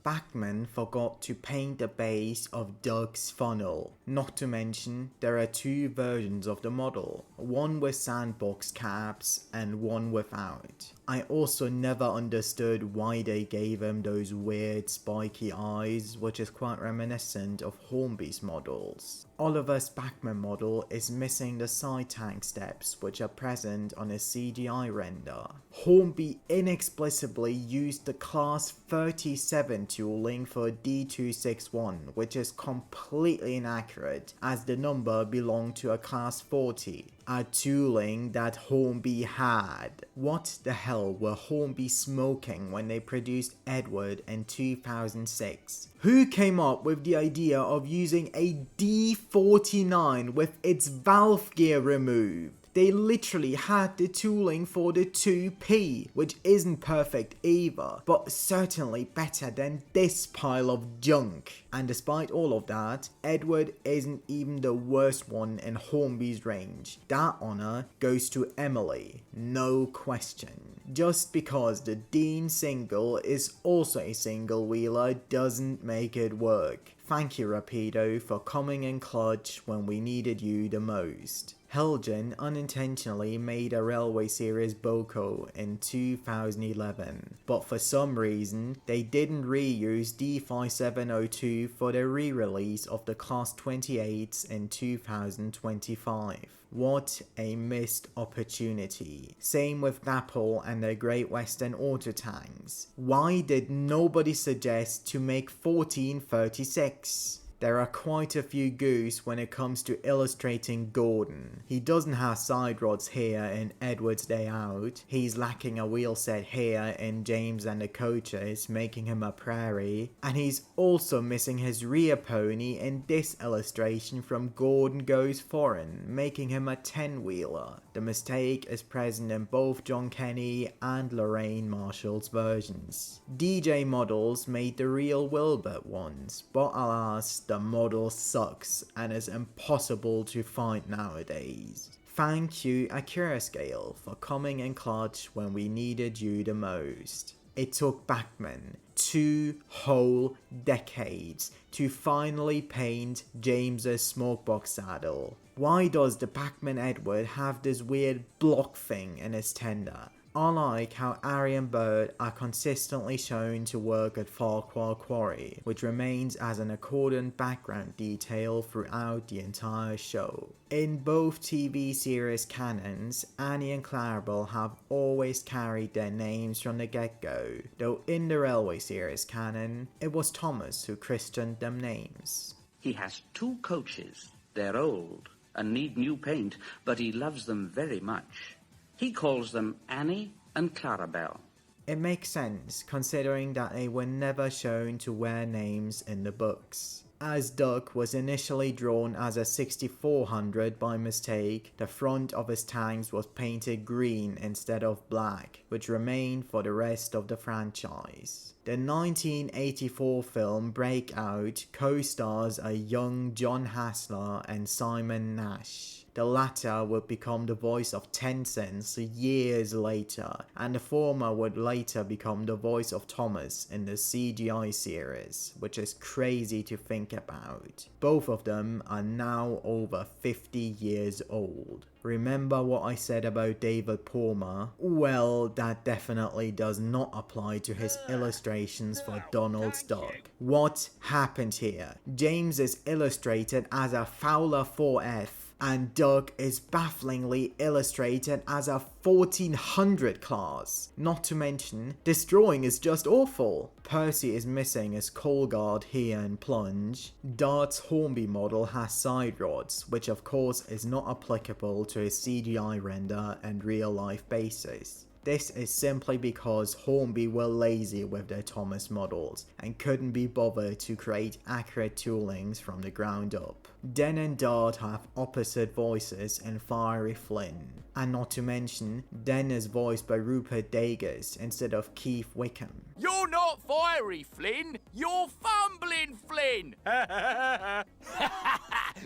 Bachmann forgot to paint the base of Doug's funnel. Not to mention, there are two versions of the model, one with sandbox caps and one without. I also never understood why they gave him those weird spiky eyes, which is quite reminiscent of Hornby's models. Oliver's Bachmann model is missing the side tank steps which are present on a CGI render. Hornby inexplicably used the class 37 tooling for D261, which is completely inaccurate as the number belonged to a class 40. A tooling that Hornby had. What the hell were Hornby smoking when they produced Edward in 2006? Who came up with the idea of using a D49 with its valve gear removed? They literally had the tooling for the 2P, which isn't perfect either, but certainly better than this pile of junk. And despite all of that, Edward isn't even the worst one in Hornby's range. That honor goes to Emily, no question. Just because the Dean single is also a single wheeler doesn't make it work. Thank you, Rapido, for coming in clutch when we needed you the most. Helgen unintentionally made a Railway Series Boko in 2011, but for some reason they didn't reuse D5702 for the re-release of the Class 28s in 2025. What a missed opportunity. Same with Dapple and the Great Western Auto Tanks. Why did nobody suggest to make 1436? There are quite a few goose when it comes to illustrating Gordon. He doesn't have side rods here in Edward's Day Out. He's lacking a wheel set here in James and the Coaches, making him a prairie. And he's also missing his rear pony in this illustration from Gordon Goes Foreign, making him a 10-wheeler. The mistake is present in both John Kenny and Lorraine Marshall's versions. DJ Models made the real Wilbert ones, but alas, the model sucks and is impossible to find nowadays. Thank you Akira Scale for coming in clutch when we needed you the most. It took Bachmann 2 whole decades to finally paint James's smokebox saddle. Why does the Bachmann Edward have this weird block thing in his tender? I like how Ari and Bird are consistently shown to work at Farquhar Quarry, which remains as an accordant background detail throughout the entire show. In both TV series canons, Annie and Clarabelle have always carried their names from the get-go, though in the Railway Series canon, it was Thomas who christened them names. He has 2 coaches. They're old and need new paint, but he loves them very much. He calls them Annie and Clarabelle. It makes sense, considering that they were never shown to wear names in the books. As Duck was initially drawn as a 6400 by mistake, the front of his tanks was painted green instead of black, which remained for the rest of the franchise. The 1984 film Breakout co-stars a young John Hassler and Simon Nash. The latter would become the voice of Tencent years later, and the former would later become the voice of Thomas in the CGI series, which is crazy to think about. Both of them are now over 50 years old. Remember what I said about David Palmer? Well, that definitely does not apply to his illustrations for Donald's Duck. What happened here? James is illustrated as a Fowler 4F, and Doug is bafflingly illustrated as a 1400 class. Not to mention, this drawing is just awful. Percy is missing his coal guard here in Plunge. Dart's Hornby model has side rods, which of course is not applicable to his CGI render and real life basis. This is simply because Hornby were lazy with their Thomas models and couldn't be bothered to create accurate toolings from the ground up. Den and Dart have opposite voices in Fiery Flynn, and not to mention, Den is voiced by Rupert Dagers instead of Keith Wickham. You're not Fiery Flynn, you're Fumbling Flynn!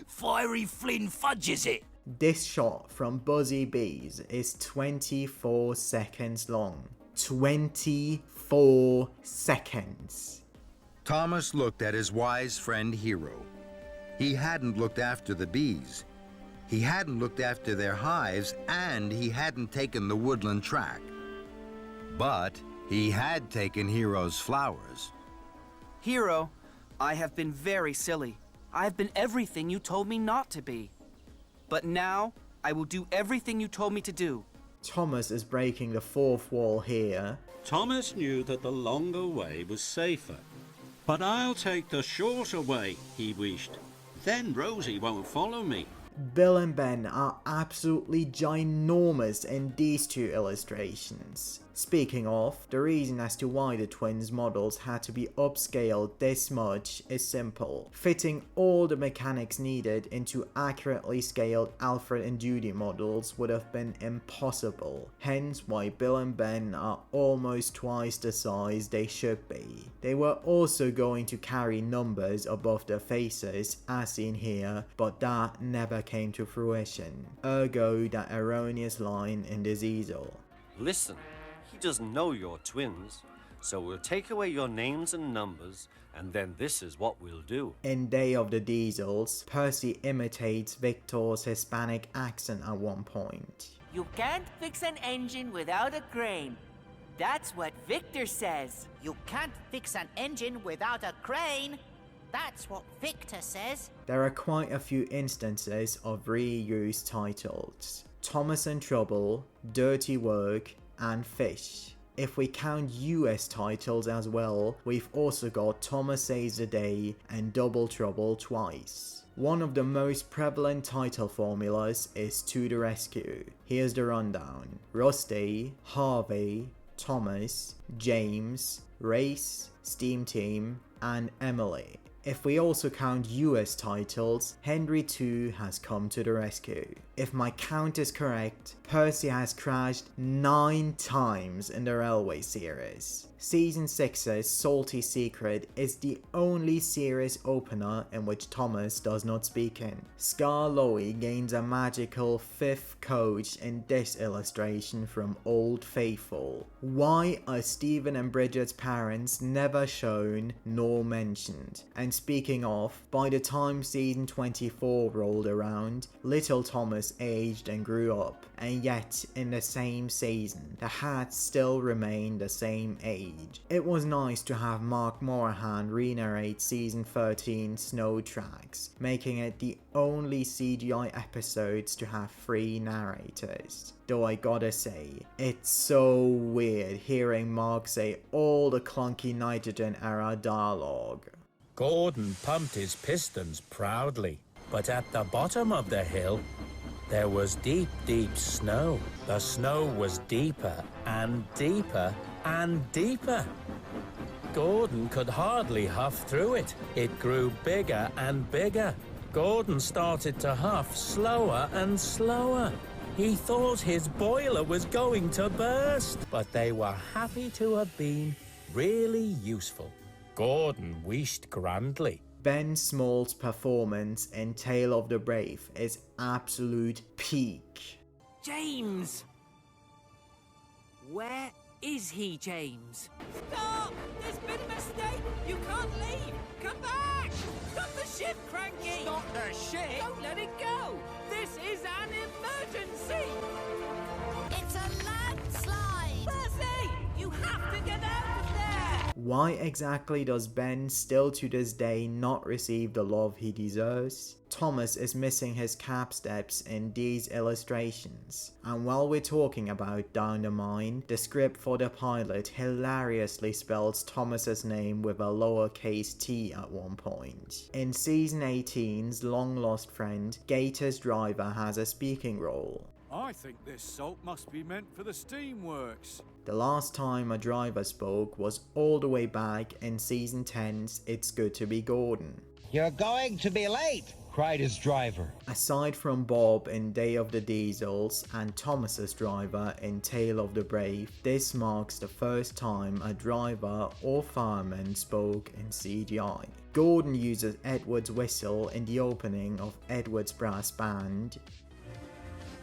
Fiery Flynn fudges it! This shot from Buzzy Bees is 24 seconds long. 24 seconds. Thomas looked at his wise friend Hero. He hadn't looked after the bees. He hadn't looked after their hives, and he hadn't taken the woodland track. But he had taken Hero's flowers. Hero, I have been very silly. I have been everything you told me not to be. But now, I will do everything you told me to do. Thomas is breaking the fourth wall here. Thomas knew that the longer way was safer. But I'll take the shorter way, he wished. Then Rosie won't follow me. Bill and Ben are absolutely ginormous in these two illustrations. Speaking of, the reason as to why the twins' models had to be upscaled this much is simple. Fitting all the mechanics needed into accurately scaled Alfred and Judy models would have been impossible, hence why Bill and Ben are almost twice the size they should be. They were also going to carry numbers above their faces as seen here, but that never came to fruition, ergo that erroneous line in this easel. Listen, he doesn't know you're twins, so we'll take away your names and numbers, and then this is what we'll do. In Day of the Diesels, Percy imitates Victor's Hispanic accent at one point. You can't fix an engine without a crane. That's what Victor says. You can't fix an engine without a crane. That's what Victor says. There are quite a few instances of reused titles. Thomas and Trouble, Dirty Work, and Fish. If we count US titles as well, we've also got Thomas Saves the Day and Double Trouble twice. One of the most prevalent title formulas is To the Rescue. Here's the rundown. Rusty, Harvey, Thomas, James, Race, Steam Team, and Emily. If we also count US titles, Henry II has come to the rescue. If my count is correct, Percy has crashed 9 times in the Railway series. Season 6's Salty Secret is the only series opener in which Thomas does not speak in. Scar Lowy gains a magical 5th coach in this illustration from Old Faithful. Why are Stephen and Bridget's parents never shown nor mentioned? And speaking of, by the time season 24 rolled around, little Thomas aged and grew up, and yet in the same season, the hats still remain the same age. It was nice to have Mark Morahan re-narrate season 13 Snow Tracks, making it the only CGI episodes to have 3 narrators. Though I gotta say, it's so weird hearing Mark say all the clunky Nitrogen era dialogue. Gordon pumped his pistons proudly, but at the bottom of the hill, there was deep, deep snow. The snow was deeper and deeper and deeper. Gordon could hardly huff through it. It grew bigger and bigger. Gordon started to huff slower and slower. He thought his boiler was going to burst, but they were happy to have been really useful. Gordon wished grandly. Ben Small's performance in Tale of the Brave is absolute peak. James! Where is he, James? Stop! There's been a mistake! You can't leave! Come back! Stop the ship, Cranky! Stop the ship! Don't let it go! This is an emergency! It's a landslide! Percy! You have to get out of there! Why exactly does Ben still to this day not receive the love he deserves? Thomas is missing his cap steps in these illustrations. And while we're talking about Down the Mine, the script for the pilot hilariously spells Thomas's name with a lowercase t at one point. In season 18's Long Lost Friend, Gator's driver has a speaking role. I think this salt must be meant for the steamworks. The last time a driver spoke was all the way back in season 10's It's Good to Be Gordon. You're going to be late, cried his driver. Aside from Bob in Day of the Diesels and Thomas's driver in Tale of the Brave, this marks the first time a driver or fireman spoke in CGI. Gordon uses Edward's whistle in the opening of Edward's Brass Band.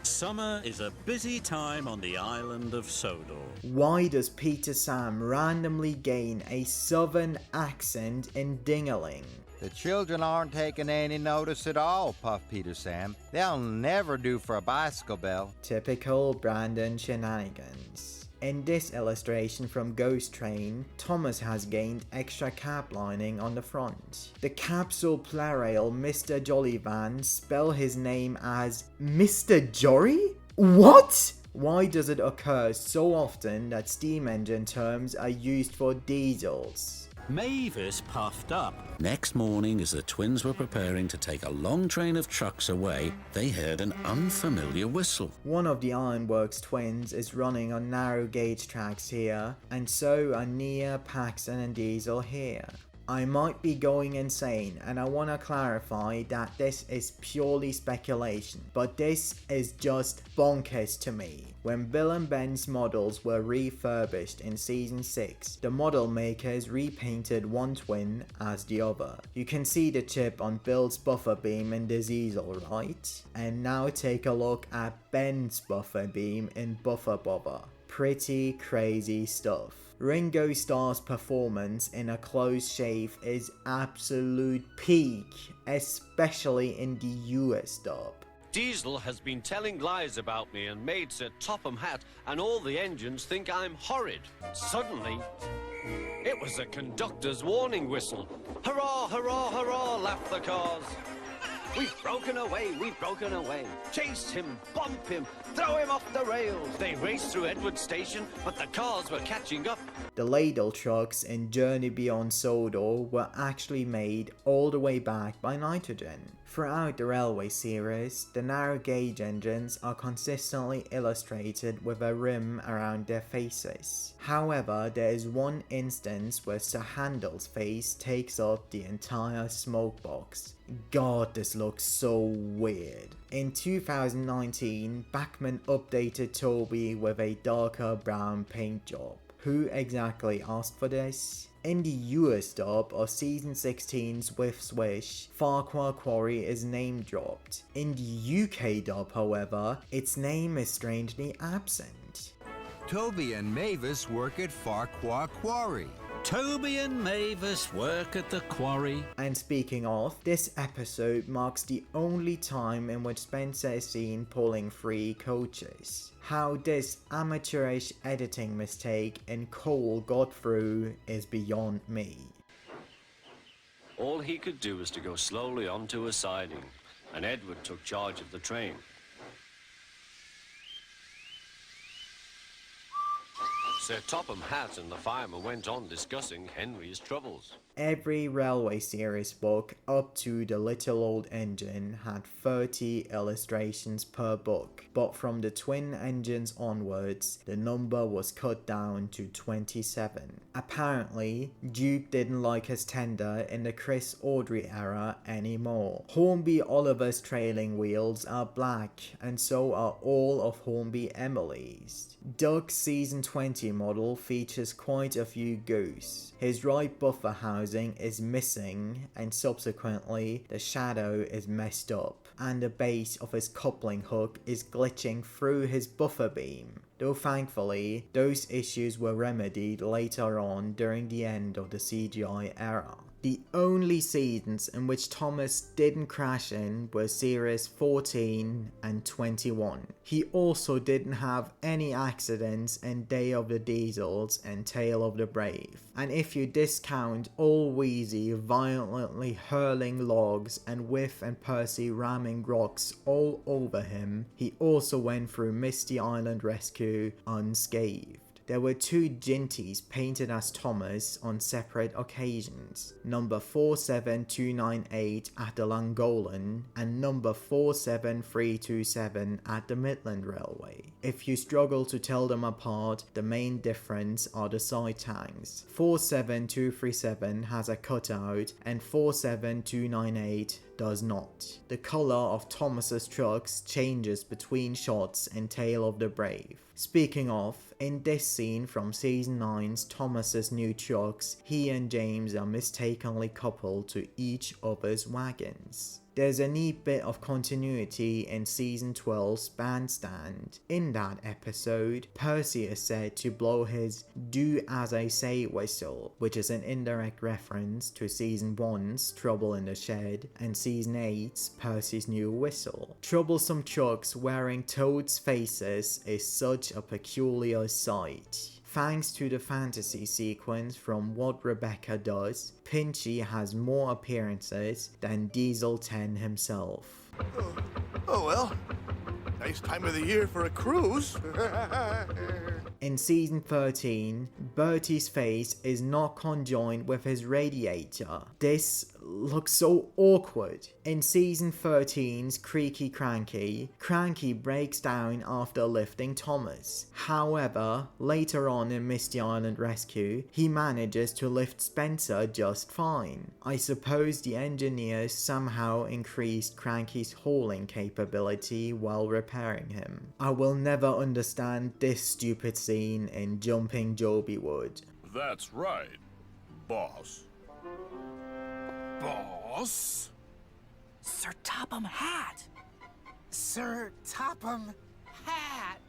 Summer is a busy time on the island of Sodor. Why does Peter Sam randomly gain a southern accent in Dingaling? The children aren't taking any notice at all, Puff Peter Sam. They'll never do for a bicycle bell. Typical Brandon shenanigans. In this illustration from Ghost Train, Thomas has gained extra cap lining on the front. The capsule plarail Mr. Jollyvan spell his name as Mr. Jory? What? Why does it occur so often that steam engine terms are used for diesels? Mavis puffed up. Next morning, as the twins were preparing to take a long train of trucks away, they heard an unfamiliar whistle. One of the Ironworks twins is running on narrow gauge tracks here, and so are Nia, Paxton and Diesel here. I might be going insane, and I want to clarify that this is purely speculation, but this is just bonkers to me. When Bill and Ben's models were refurbished in Season 6, the model makers repainted one twin as the other. You can see the chip on Bill's buffer beam in the Diesel, right? And now take a look at Ben's buffer beam in Buffer Bobber. Pretty crazy stuff. Ringo Starr's performance in a close shave is absolute peak, especially in the US dub. Diesel has been telling lies about me and made Sir Topham Hatt and all the engines think I'm horrid. Suddenly, it was a conductor's warning whistle. Hurrah, hurrah, hurrah, laughed the cars. We've broken away, we've broken away. Chase him, bump him, throw him off the rails. They raced through Edward Station, but the cars were catching up. The ladle trucks in Journey Beyond Sodor were actually made all the way back by Nitrogen. Throughout the Railway series, the narrow gauge engines are consistently illustrated with a rim around their faces. However, there is one instance where Sir Handel's face takes up the entire smoke box. God, this looks so weird. In 2019, Bachmann updated Toby with a darker brown paint job. Who exactly asked for this? In the US dub of Season 16's With Swish, Farquhar Quarry is name dropped. In the UK dub, however, its name is strangely absent. Toby and Mavis work at Farquhar Quarry. Toby and Mavis work at the quarry. And speaking of, this episode marks the only time in which Spencer is seen pulling 3 coaches. How this amateurish editing mistake in Cole got through is beyond me. All he could do was to go slowly onto a siding, and Edward took charge of the train. Sir Topham Hatt and the fireman went on discussing Henry's troubles. Every Railway series book up to The Little Old Engine had 30 illustrations per book, but from the twin engines onwards, the number was cut down to 27. Apparently, Duke didn't like his tender in the Chris Audrey era anymore. Hornby Oliver's trailing wheels are black, and so are all of Hornby Emily's. Doug's Season 20 model features quite a few goose. His right buffer housing is missing, and subsequently the shadow is messed up, and the base of his coupling hook is glitching through his buffer beam. Though thankfully, those issues were remedied later on during the end of the CGI era. The only seasons in which Thomas didn't crash in were series 14 and 21. He also didn't have any accidents in Day of the Diesels and Tale of the Brave. And if you discount All Wheezy violently hurling logs and Whiff and Percy ramming rocks all over him, he also went through Misty Island Rescue unscathed. There were 2 Ginties painted as Thomas on separate occasions, number 47298 at the Langolan and number 47327 at the Midland Railway. If you struggle to tell them apart, the main difference are the side tanks. 47237 has a cutout and 47298 does not. The color of Thomas's trucks changes between shots in Tale of the Brave. Speaking of, in this scene from Season 9's Thomas's new trucks, he and James are mistakenly coupled to each other's wagons. There's a neat bit of continuity in season 12's Bandstand. In that episode, Percy is said to blow his "do as I say" whistle, which is an indirect reference to season 1's Trouble in the Shed and season 8's Percy's new whistle. Troublesome Chucks wearing Toad's faces is such a peculiar sight. Thanks to the fantasy sequence from What Rebecca Does, Pinchy has more appearances than Diesel 10 himself. Oh well, nice time of the year for a cruise. In season 13, Bertie's face is not conjoined with his radiator. This looks so awkward. In season 13's Creaky Cranky, Cranky breaks down after lifting Thomas. However, later on in Misty Island Rescue, he manages to lift Spencer just fine. I suppose the engineers somehow increased Cranky's hauling capability while repairing him. I will never understand this stupid scene in Jumping Joby Wood. That's right, boss. Boss? Sir Topham Hatt! Sir Topham Hatt!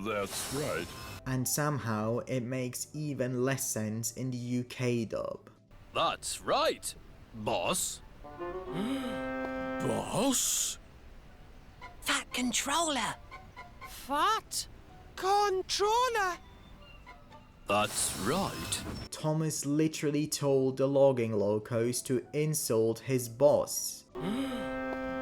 That's right. And somehow it makes even less sense in the UK dub. That's right, boss. Boss? Fat Controller! Fat Controller! That's right. Thomas literally told the logging locos to insult his boss.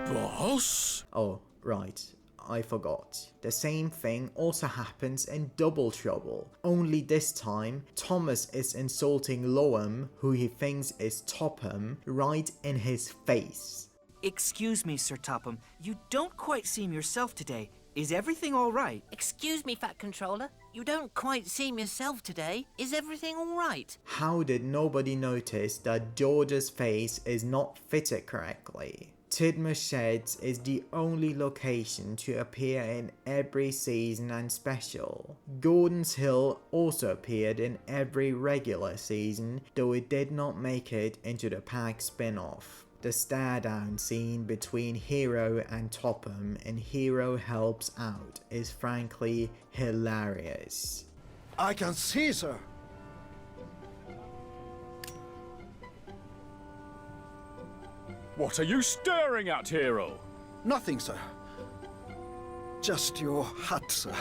Boss? Oh, right. I forgot. The same thing also happens in Double Trouble. Only this time, Thomas is insulting Loam, who he thinks is Topham, right in his face. Excuse me, Sir Topham. You don't quite seem yourself today. Is everything all right? Excuse me, Fat Controller. You don't quite seem yourself today. Is everything all right? How did nobody notice that George's face is not fitted correctly? Tidmouth Sheds is the only location to appear in every season and special. Gordon's Hill also appeared in every regular season, though it did not make it into the Pack spin-off. The stare-down scene between Hero and Topham in Hero Helps Out is frankly hilarious. I can see, sir. What are you staring at, Hero? Nothing, sir. Just your hat, sir.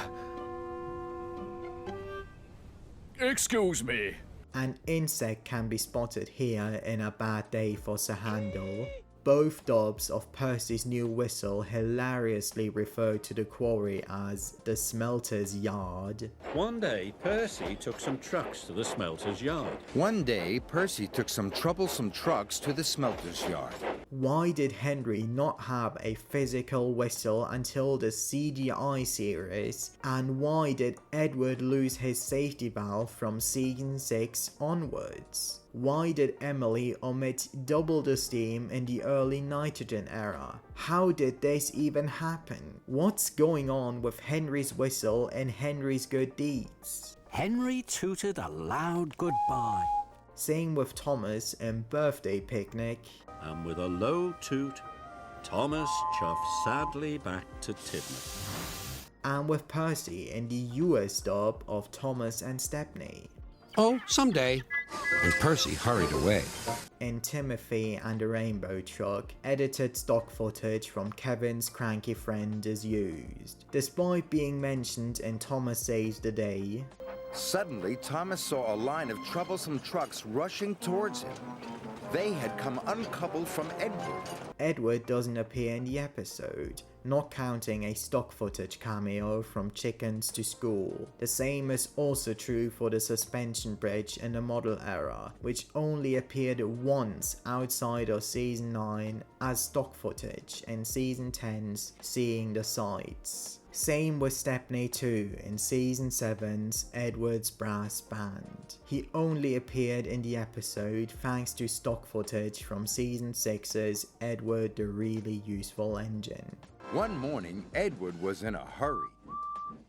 Excuse me. An insect can be spotted here in A Bad Day for Sir Handel. Both dubs of Percy's new whistle hilariously refer to the quarry as the smelter's yard. One day, Percy took some trucks to the smelter's yard. One day, Percy took some troublesome trucks to the smelter's yard. Why did Henry not have a physical whistle until the CGI series? And why did Edward lose his safety valve from season 6 onwards? Why did Emily omit double the steam in the early Nitrogen era? How did this even happen? What's going on with Henry's whistle and Henry's good deeds? Henry tooted a loud goodbye. Same with Thomas in Birthday Picnic. And with a low toot, Thomas chuffed sadly back to Tidmouth. And with Percy in the US dub of Thomas and Stepney. Oh, someday. And Percy hurried away. In Timothy and the Rainbow Truck, edited stock footage from Kevin's cranky friend is used. Despite being mentioned in Thomas Saves the Day, suddenly Thomas saw a line of troublesome trucks rushing towards him. They had come uncoupled from Edward. Edward doesn't appear in the episode, not counting a stock footage cameo from Chickens to School. The same is also true for the suspension bridge in the model era, which only appeared once outside of season 9 as stock footage in season 10's Seeing the Sights. Same with Stepney 2 in season 7's Edward's Brass Band. He only appeared in the episode thanks to stock footage from season 6's Edward the Really Useful Engine. One morning, Edward was in a hurry.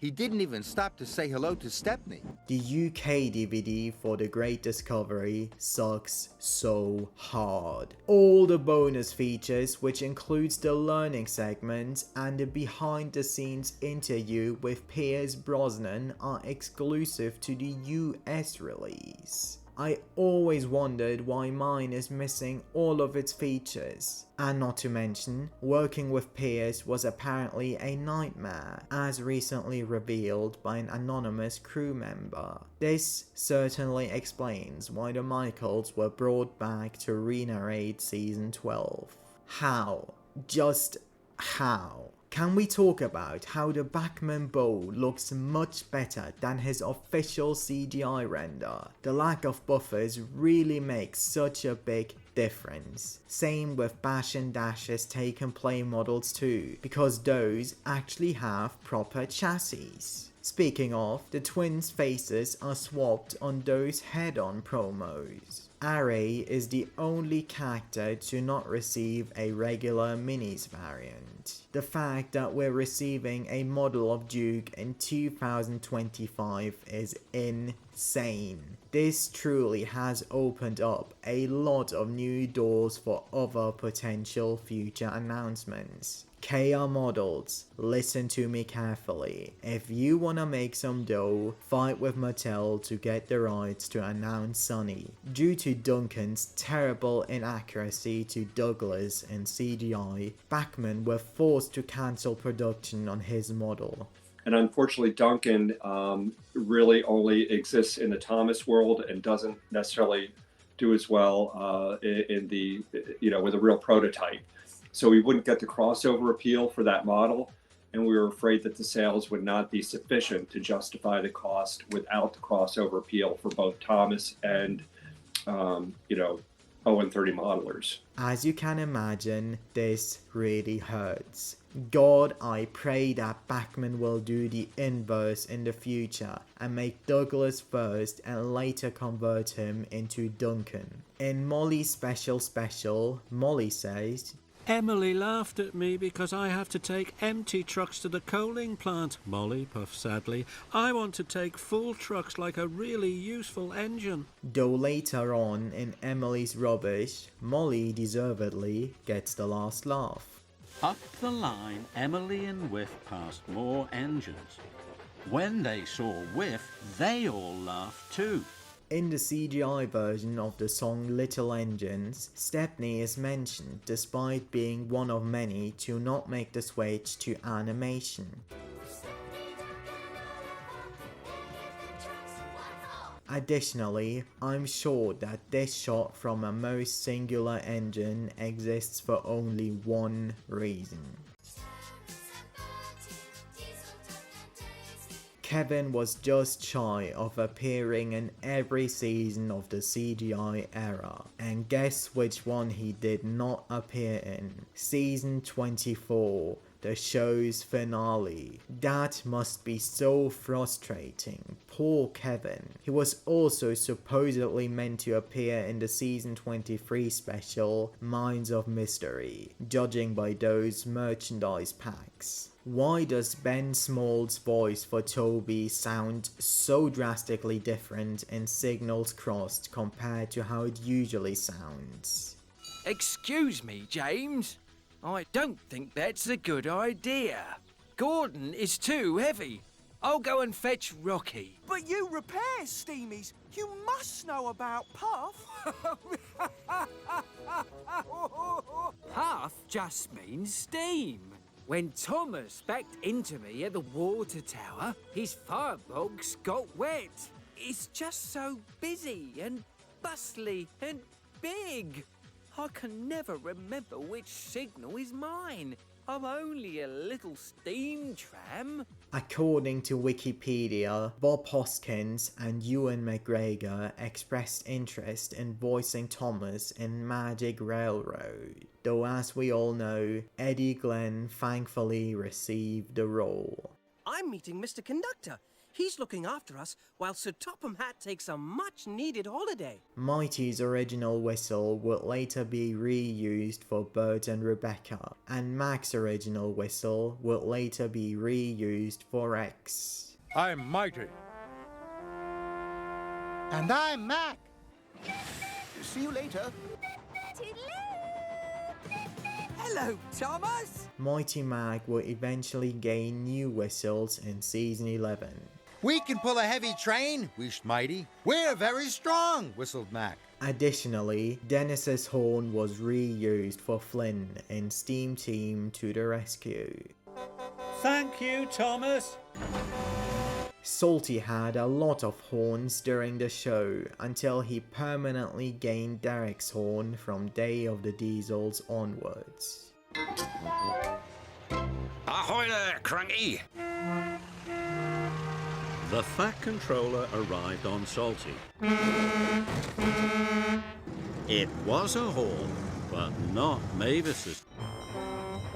He didn't even stop to say hello to Stepney. The UK DVD for The Great Discovery sucks so hard. All the bonus features, which includes the learning segment and the behind the scenes interview with Pierce Brosnan, are exclusive to the US release. I always wondered why mine is missing all of its features. And not to mention, working with Pierce was apparently a nightmare, as recently revealed by an anonymous crew member. This certainly explains why the Michaels were brought back to re-narrate season 12. How? Just how? Can we talk about how the Bachman bow looks much better than his official CGI render? The lack of buffers really makes such a big difference. Same with Bash and Dash's Take and Play models too, because those actually have proper chassis. Speaking of, the twins' faces are swapped on those head-on promos. Array is the only character to not receive a regular minis variant. The fact that we're receiving a model of Duke in 2025 is insane. This truly has opened up a lot of new doors for other potential future announcements. KR Models, listen to me carefully. If you wanna make some dough, fight with Mattel to get the rights to announce Sunny. Due to Duncan's terrible inaccuracy to Douglas in CGI, Bachman were forced to cancel production on his model. And unfortunately, Duncan really only exists in the Thomas world and doesn't necessarily do as well in the, with a real prototype. So we wouldn't get the crossover appeal for that model, and we were afraid that the sales would not be sufficient to justify the cost without the crossover appeal for both Thomas and, Owen 30 modelers. As you can imagine, this really hurts. God, I pray that Bachman will do the inverse in the future and make Douglas first and later convert him into Duncan. In Molly's special, Molly says, Emily laughed at me because I have to take empty trucks to the coaling plant. Molly puffed sadly. I want to take full trucks like a really useful engine. Though later on in Emily's rubbish, Molly deservedly gets the last laugh. Up the line, Emily and Whiff passed more engines. When they saw Whiff, they all laughed too. In the CGI version of the song Little Engines, Stepney is mentioned despite being one of many to not make the switch to animation. Additionally, I'm sure that this shot from a most singular engine exists for only one reason. Kevin was just shy of appearing in every season of the CGI era, and guess which one he did not appear in? Season 24, the show's finale. That must be so frustrating. Poor Kevin. He was also supposedly meant to appear in the season 23 special Minds of Mystery, judging by those merchandise packs. Why does Ben Small's voice for Toby sound so drastically different in Signals Crossed compared to how it usually sounds? Excuse me, James. I don't think that's a good idea. Gordon is too heavy. I'll go and fetch Rocky. But you repair steamies. You must know about Puff. Puff just means steam. When Thomas backed into me at the water tower, his firebox got wet. It's just so busy and bustly and big. I can never remember which signal is mine. I'm only a little steam tram. According to Wikipedia, Bob Hoskins and Ewan McGregor expressed interest in voicing Thomas in Magic Railroad, though as we all know, Eddie Glenn thankfully received the role. I'm meeting Mr. Conductor. He's looking after us while Sir Topham Hatt takes a much-needed holiday. Mighty's original whistle would later be reused for Bert and Rebecca, and Mac's original whistle would later be reused for Rex. I'm Mighty. And I'm Mac. See you later. Hello, Thomas! Mighty Mac would eventually gain new whistles in season 11. We can pull a heavy train, wheezed Mighty. We're very strong, whistled Mac. Additionally, Dennis's horn was reused for Flynn in Steam Team to the Rescue. Thank you, Thomas. Salty had a lot of horns during the show until he permanently gained Derek's horn from Day of the Diesels onwards. Ahoy there, Cranky! The Fat Controller arrived on Salty. It was a horn, but not Mavis's.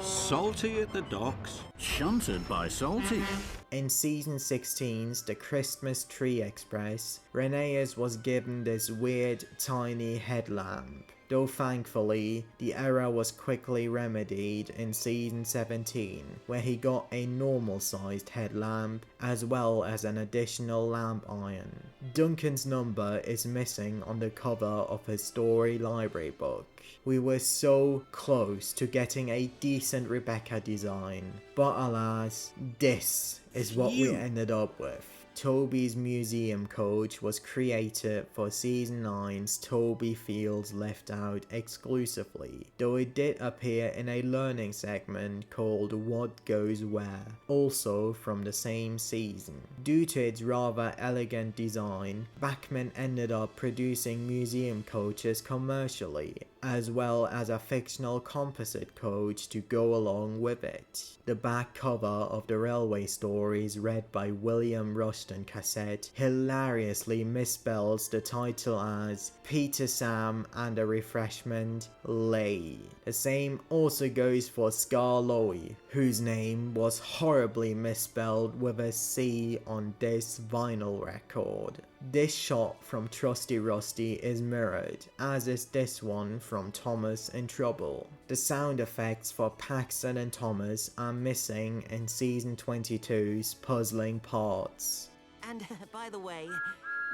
Salty at the docks, shunted by Salty. In season 16's The Christmas Tree Express, Rheneas was given this weird tiny headlamp, though thankfully the error was quickly remedied in season 17, where he got a normal sized headlamp as well as an additional lamp iron. Duncan's number is missing on the cover of his story library book. We were so close to getting a decent Rebecca design, but alas, this is what we ended up with. Toby's museum coach was created for season 9's Toby Feels Left Out exclusively, though it did appear in a learning segment called What Goes Where, also from the same season. Due to its rather elegant design, Bachman ended up producing museum coaches commercially, as well as a fictional composite coach to go along with it. The back cover of the Railway Stories, read by William Rushton cassette, hilariously misspells the title as Peter Sam and a Refreshment Lay. The same also goes for Scar Lowy, whose name was horribly misspelled with a C on this vinyl record. This shot from Trusty Rusty is mirrored, as is this one from Thomas in Trouble. The sound effects for Paxton and Thomas are missing in season 22's puzzling parts. And, by the way,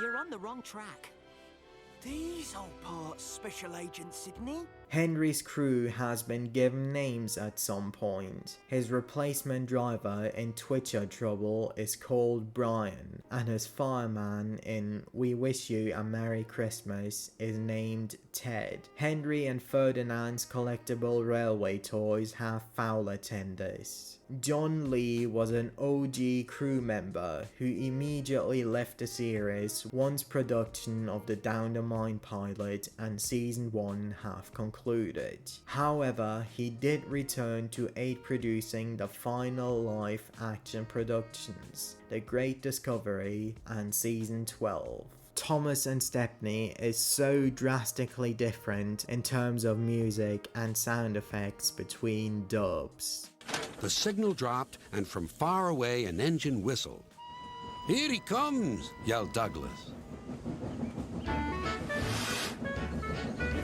you're on the wrong track. These old parts, Special Agent Sydney. Henry's crew has been given names at some point. His replacement driver in Twitcher Trouble is called Brian, and his fireman in We Wish You a Merry Christmas is named Ted. Henry and Ferdinand's collectible railway toys have Fowler tenders. John Lee was an OG crew member who immediately left the series once production of the Down the Mine pilot and season 1 have concluded. However, he did return to aid producing the final live action productions, The Great Discovery and season 12. Thomas and Stepney is so drastically different in terms of music and sound effects between dubs. The signal dropped, and from far away an engine whistled. "Here he comes!" yelled Douglas.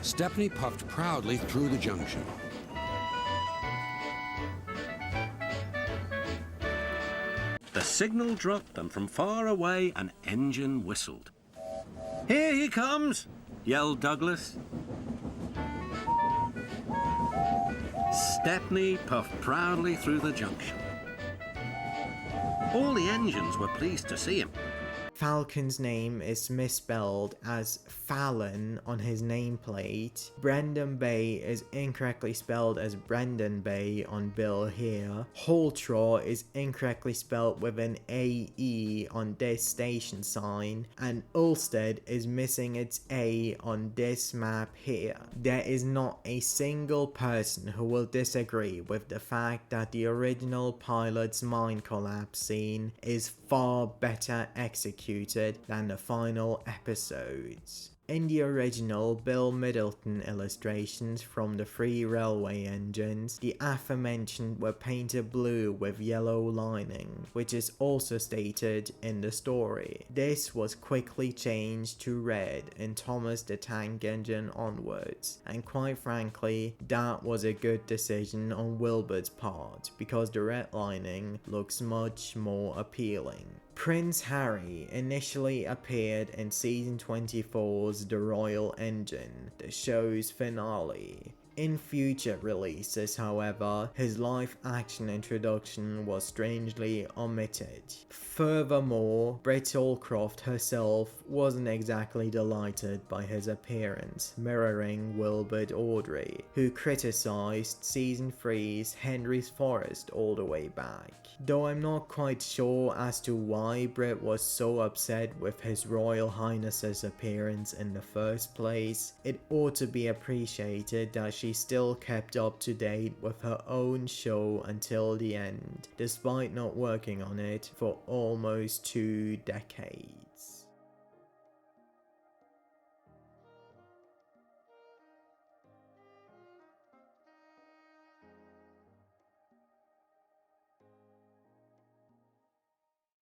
Stepney puffed proudly through the junction. The signal dropped, and from far away an engine whistled. "Here he comes!" yelled Douglas. Stepney puffed proudly through the junction. All the engines were pleased to see him. Falcon's name is misspelled as Fallon on his nameplate. Brendan Bay is incorrectly spelled as Brendan Bay on Bill here. Holtraw is incorrectly spelled with an AE on this station sign, and Ulstead is missing its A on this map here. There is not a single person who will disagree with the fact that the original pilot's mine collapse scene is far better executed than the final episodes. In the original Bill Middleton illustrations from the 3 railway engines, the aforementioned were painted blue with yellow lining, which is also stated in the story. This was quickly changed to red in Thomas the Tank Engine onwards, and quite frankly, that was a good decision on Wilbur's part because the red lining looks much more appealing. Prince Harry initially appeared in season 24's The Royal Engine, the show's finale. In future releases, however, his live-action introduction was strangely omitted. Furthermore, Britt Allcroft herself wasn't exactly delighted by his appearance, mirroring Wilbur Awdry, who criticized season 3's Henry's Forest all the way back. Though I'm not quite sure as to why Britt was so upset with his Royal Highness's appearance in the first place, it ought to be appreciated that she still kept up to date with her own show until the end, despite not working on it for almost 2 decades.